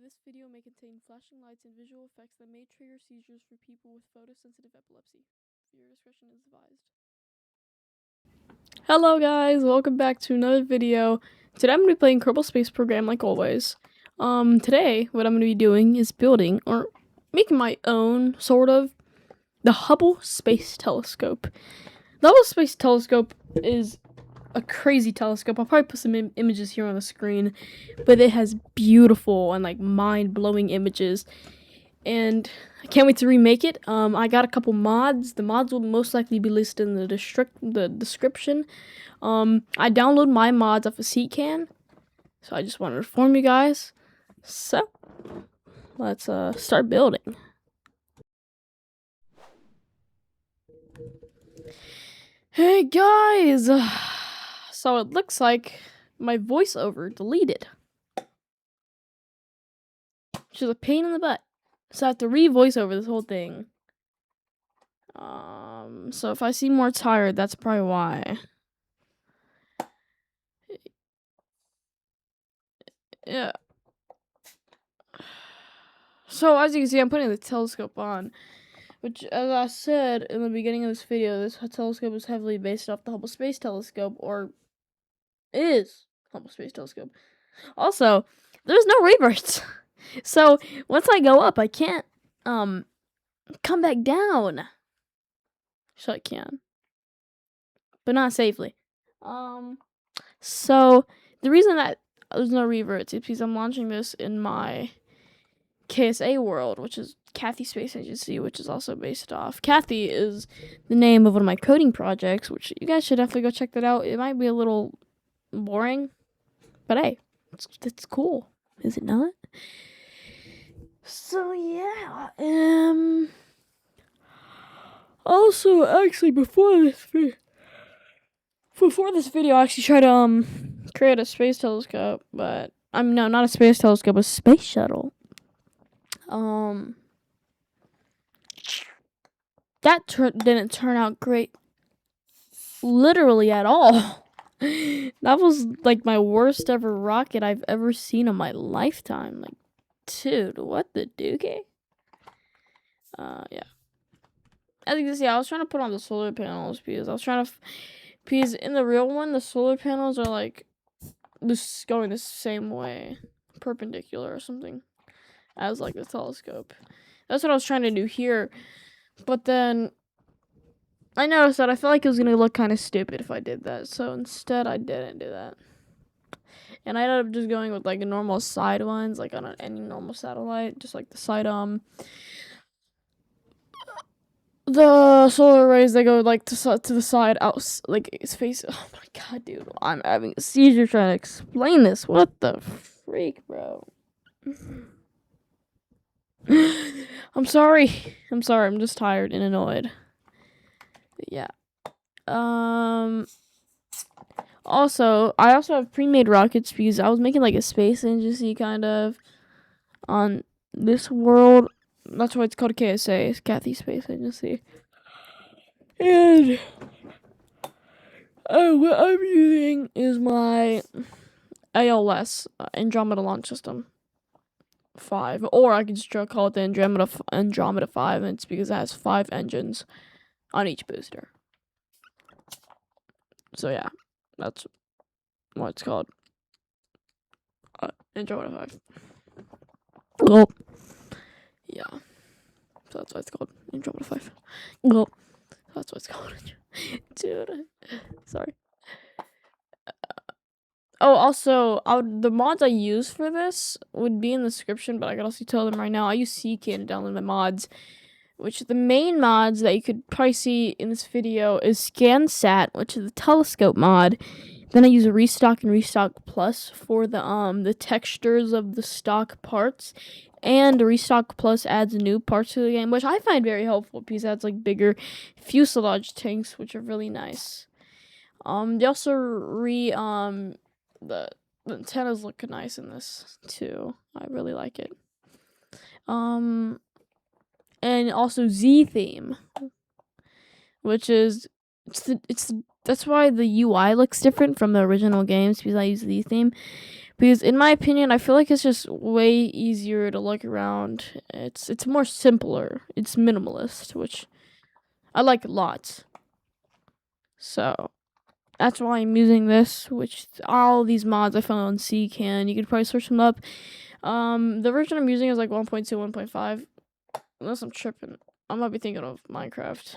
This video may contain flashing lights and visual effects that may trigger seizures for people with photosensitive epilepsy. Viewer discretion is advised. Hello guys, welcome back to another video. Today I'm going to be playing Kerbal Space Program like always. Today what I'm going to be doing is building, or making my own, sort of, the Hubble Space Telescope. The Hubble Space Telescope is a crazy telescope. I'll probably put some images here on the screen, but it has beautiful and like mind-blowing images, and I can't wait to remake it. I got a couple mods. The mods will most likely be listed in the description. I download my mods off of CCAN, so I just wanted to inform you guys. So let's start building. Hey guys, so it looks like my voiceover deleted, which is a pain in the butt. So I have to re-voice over this whole thing. So if I seem more tired, that's probably why. Yeah. So as you can see, I'm putting the telescope on, which, as I said in the beginning of this video, this telescope is heavily based off the Hubble Space Telescope, or is Hubble Space Telescope. Also, there's no reverts. So once I go up, I can't come back down. So I can, but not safely. So the reason that there's no reverts is because I'm launching this in my KSA world, which is Kathy Space Agency, which is also based off. Kathy is the name of one of my coding projects, which you guys should definitely go check that out. It might be a little boring, but hey, it's cool, is it not? So yeah, also, actually, before this video, I actually tried to create a space telescope, but no, not a space telescope, a space shuttle. That didn't turn out great, literally at all. That was like my worst ever rocket I've ever seen in my lifetime. Like, dude, what the dookie? Yeah. As you can see, I was trying to put on the solar panels because I was trying to, because in the real one, the solar panels are like this, going the same way, perpendicular or something, as like the telescope. That's what I was trying to do here, but then I noticed that I felt like it was gonna look kind of stupid if I did that, so instead I didn't do that. And I ended up just going with like a normal side ones, like on any normal satellite, just like the side the solar rays that go like to the side out, like its face. Oh my god, dude, I'm having a seizure trying to explain this. What the freak, bro? I'm sorry. I'm just tired and annoyed. But yeah. Also, I also have pre-made rockets because I was making like a space agency kind of on this world. That's why it's called KSA. It's Kathy Space Agency. And what I'm using is my ALS, Andromeda Launch System 5. Or I could just call it the Andromeda 5, and it's because it has 5 engines on each booster. So yeah, that's what it's called. Andromeda 5. Well, yeah. So that's why it's called Andromeda 5. Well, that's what it's called. Dude, sorry. Oh, also, the mods I use for this would be in the description, but I can also tell them right now. I use CCAN to download my mods, which the main mods that you could probably see in this video is SCANsat, which is the telescope mod. Then I use a ReStock and ReStock Plus for the textures of the stock parts, and ReStock Plus adds new parts to the game, which I find very helpful because it adds like bigger fuselage tanks, which are really nice. They also the antennas look nice in this too. I really like it. And also ZTheme, which is that's why the UI looks different from the original games, because I use ZTheme. Because in my opinion, I feel like it's just way easier to look around. It's more simpler. It's minimalist, which I like a lot. So that's why I'm using this, which all these mods I found on CCAN. You could probably search them up. The version I'm using is like 1.2, 1.5. Unless I'm tripping. I might be thinking of Minecraft.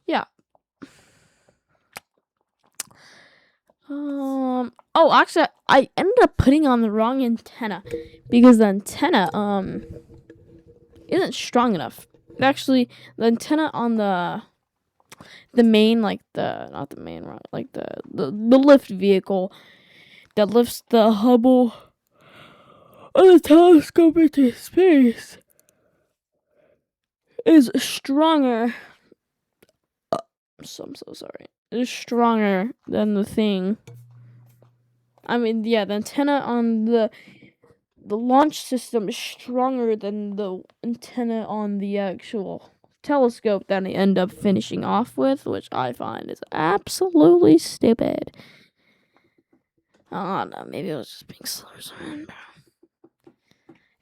Yeah. Oh, actually, I ended up putting on the wrong antenna because the antenna isn't strong enough. Actually, the antenna on the main, like not the main one, like the lift vehicle that lifts the Hubble or the telescope into space is stronger. So I'm so sorry. It is stronger than the thing. I mean, yeah, the antenna on the launch system is stronger than the antenna on the actual telescope that I end up finishing off with, which I find is absolutely stupid. I don't know, maybe I was just being slow or something.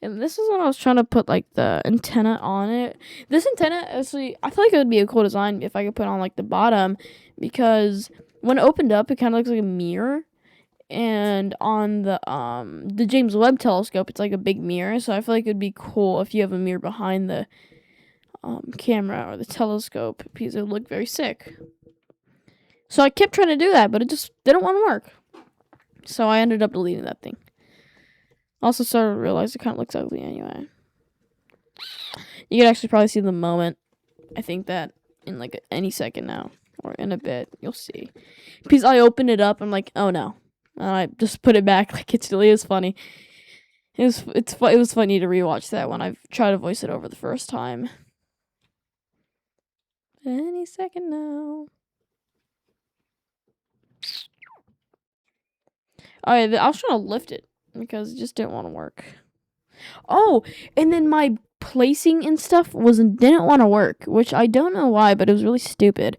And this is when I was trying to put, like, the antenna on it. This antenna, actually, I feel like it would be a cool design if I could put on, like, the bottom, because when it opened up, it kind of looks like a mirror. And on the James Webb telescope, it's like a big mirror, so I feel like it would be cool if you have a mirror behind the camera or the telescope, because it would look very sick. So I kept trying to do that, but it just didn't want to work. So I ended up deleting that thing. Also started to realize it kind of looks ugly anyway. You could actually probably see the moment. I think that in like any second now, or in a bit, you'll see. Because I opened it up, I'm like, oh no. And I just put it back. Like, it really is funny. It was funny to rewatch that when I tried to voice it over the first time. Any second now. Alright, I was trying to lift it because it just didn't want to work. Oh, and then my placing and stuff didn't want to work, which I don't know why, but it was really stupid.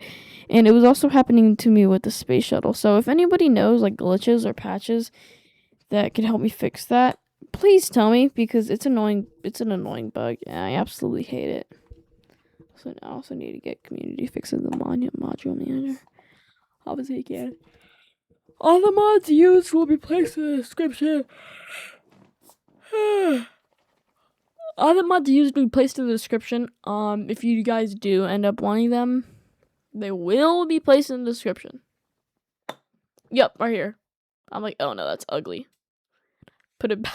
And it was also happening to me with the space shuttle. So if anybody knows like glitches or patches that could help me fix that, please tell me, because it's annoying. It's an annoying bug, and I absolutely hate it. So I also need to get Community Fixes the module manager. Obviously, you can. All the mods used will be placed in the description. All the mods used will be placed in the description. If you guys do end up wanting them, they will be placed in the description. Yep, right here. I'm like, oh no, that's ugly. Put it back.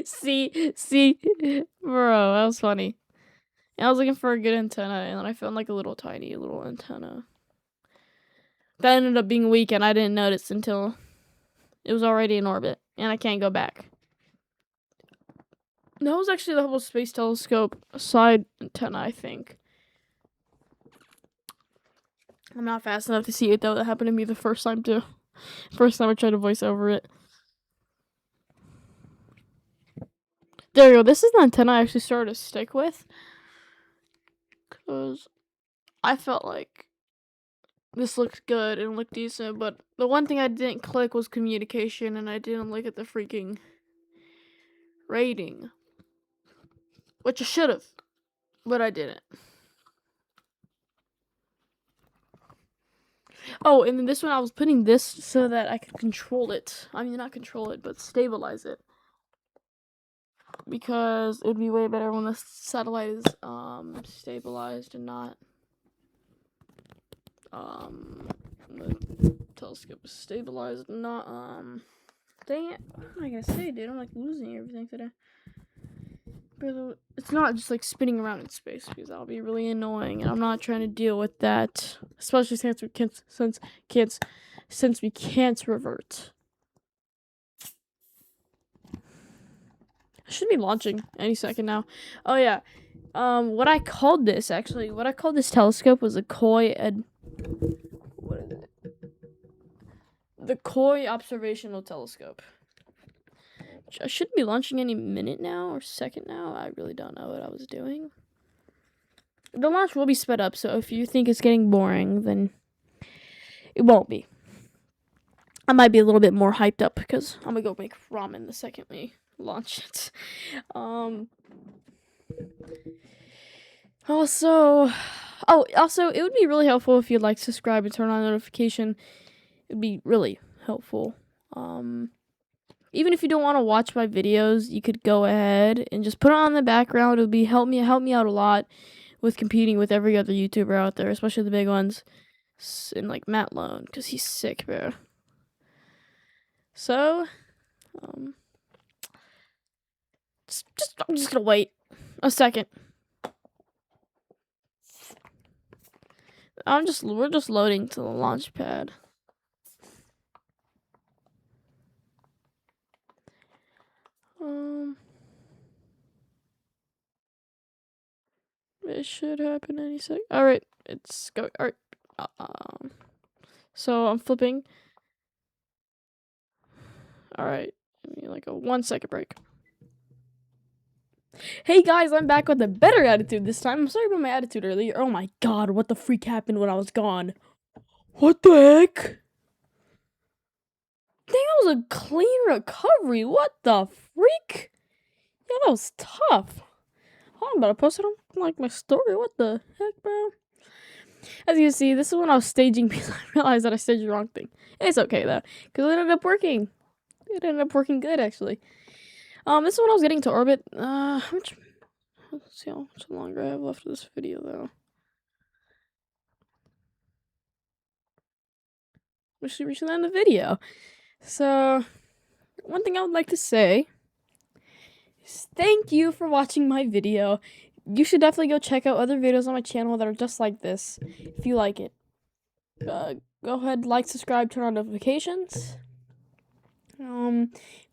see, bro, that was funny. And I was looking for a good antenna, and then I found like a tiny little antenna. That ended up being weak, and I didn't notice until it was already in orbit, and I can't go back. That was actually the Hubble Space Telescope side antenna, I think. I'm not fast enough to see it, though. That happened to me the first time, too. First time I tried to voice over it. There you go. This is the antenna I actually started to stick with. Because I felt like this looked good and looked decent, but the one thing I didn't click was communication, and I didn't look at the freaking rating. Which I should have, but I didn't. Oh, and then this one I was putting this so that I could control it. I mean, not control it, but stabilize it. Because it would be way better when the satellite is stabilized and not the telescope is stabilized and not dang it. What am I gonna say, dude? I'm like losing everything today. But it's not just like spinning around in space, because that'll be really annoying, and I'm not trying to deal with that, especially since we can't revert. I should be launching any second now. Oh yeah. What I called this telescope was a what is it? The Koi Observational Telescope. Which I should be launching any minute now or second now. I really don't know what I was doing. The launch will be sped up, so if you think it's getting boring, then it won't be. I might be a little bit more hyped up because I'm gonna go make ramen the second we launch it. Also, it would be really helpful if you'd like subscribe and turn on notification. It'd be really helpful. Even if you don't want to watch my videos, you could go ahead and just put it on the background. It would be help me out a lot with competing with every other YouTuber out there, especially the big ones, and like Matt Lone, because he's sick, bro. So, I'm just gonna wait a second. We're just loading to the launch pad. It should happen any sec. All right, it's going. All right. So I'm flipping. All right, give me like a 1 second break. Hey guys, I'm back with a better attitude this time. I'm sorry about my attitude earlier. Oh my god, what the freak happened when I was gone? What the heck? Dang, that was a clean recovery. What the freak? Yeah, that was tough. Oh, I'm about to post it on like my story. What the heck, bro? As you can see, this is when I was staging because I realized that I staged the wrong thing. It's okay though, because it ended up working. It ended up working good actually. This is when I was getting to orbit. Let's see how much longer I have left of this video though. We should reach the end of the video. So, one thing I would like to say is thank you for watching my video. You should definitely go check out other videos on my channel that are just like this if you like it. Go ahead, like, subscribe, turn on notifications.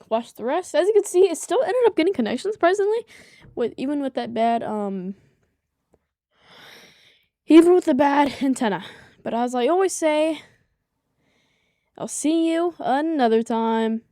Watch the rest. As you can see, it still ended up getting connections surprisingly, even with that bad antenna. But as I always say, I'll see you another time.